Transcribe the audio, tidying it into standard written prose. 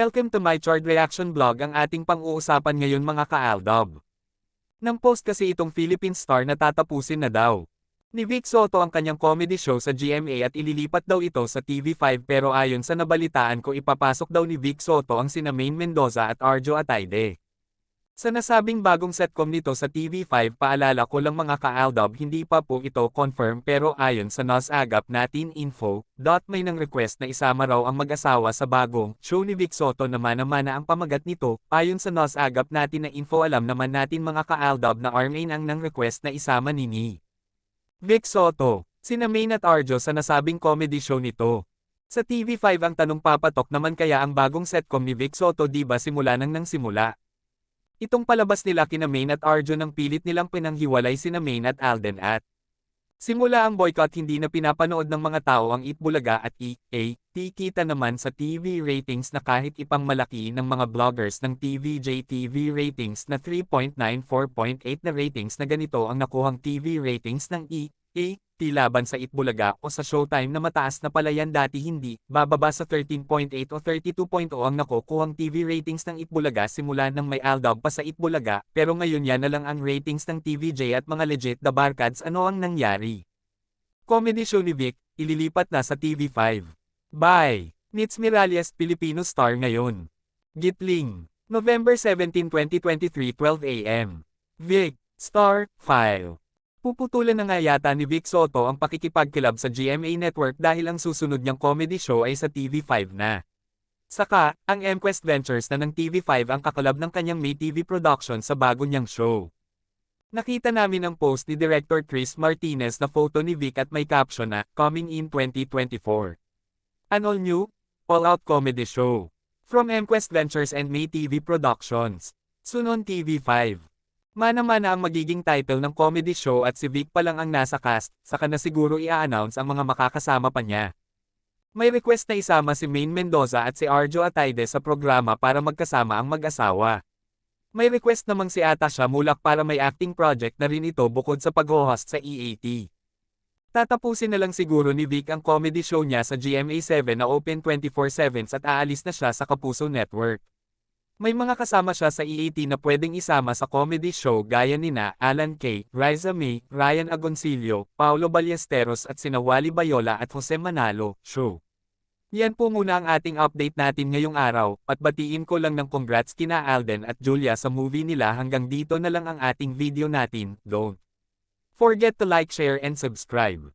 Welcome to my short reaction vlog. Ang ating pang-uusapan ngayon mga ka-Aldob. Nang post kasi itong Philippine Star na tatapusin na daw ni Vic Soto ang kanyang comedy show sa GMA at ililipat daw ito sa TV5, pero ayon sa nabalitaan ko ipapasok daw ni Vic Soto ang sina Maine Mendoza at Arjo Ataide. Sa nasabing bagong setcom nito sa TV5, paalala ko lang mga ka-Aldob, hindi pa po ito confirm, pero ayon sa NOS-Agap natin info, may nang request na isama raw ang mag-asawa sa bagong show ni Vic Soto na mana-mana ang pamagat nito. Ayon sa NOS-Agap natin na info, alam naman natin mga ka-Aldob na Armain ang nang request na isama ni Vic Soto, sina Maine at Arjo sa nasabing comedy show nito. Sa TV5 ang tanong, papatok naman kaya ang bagong setcom ni Vic Soto, di ba simula nang simula? Itong palabas nila kina Maine at Arjo nang pilit nilang pinanghiwalay sina Maine at Alden at simula ang boycott, hindi na pinapanood ng mga tao ang Eat Bulaga at kita naman sa TV ratings na kahit ipang malaki ng mga vloggers ng TVJ TV ratings na 3.9 4.8 na ratings na ganito ang nakuhang TV ratings ng laban sa Eat Bulaga o sa Showtime na mataas na pala yan dati, hindi bababa sa 13.8 o 32.0 ang nakukuhang TV ratings ng Eat Bulaga simula nang may Aldob pa sa Eat Bulaga, pero ngayon yan na lang ang ratings ng TVJ at mga legit the barkads. Ano ang nangyari? Comedy show ni Vic, ililipat na sa TV5. Bye! Nits Miralles, Filipino Star ngayon. Gitling, November 17, 2023, 12 AM. Vic, Star, File. Puputulan na nga yata ni Vic Soto ang pakikipagkilab sa GMA Network dahil ang susunod niyang comedy show ay sa TV5 na. Saka, ang MQuest Ventures na ng TV5 ang kakalab ng kanyang May TV production sa bago niyang show. Nakita namin ang post ni Director Chris Martinez na photo ni Vic at may caption na, "Coming in 2024. An all-new, all-out comedy show. From MQuest Ventures and May TV Productions. Soon on TV5. Mana-mana ang magiging title ng comedy show at si Vic pa lang ang nasa cast, saka na siguro i-announce ang mga makakasama pa niya." May request na isama si Maine Mendoza at si Arjo Ataide sa programa para magkasama ang mag-asawa. May request namang si Atasha Mulak para may acting project na rin ito bukod sa pag-host sa EAT. Tatapusin na lang siguro ni Vic ang comedy show niya sa GMA7 na open 24/7 at aalis na siya sa Kapuso Network. May mga kasama siya sa EAT na pwedeng isama sa comedy show gaya nina Alan Kay, Riza May, Ryan Agoncillo, Paulo Ballesteros at sina Wally Bayola at Jose Manalo. Show. Yan po muna ang ating update natin ngayong araw, at batiin ko lang ng congrats kina Alden at Julia sa movie nila. Hanggang dito na lang ang ating video natin. Don't forget to like, share and subscribe.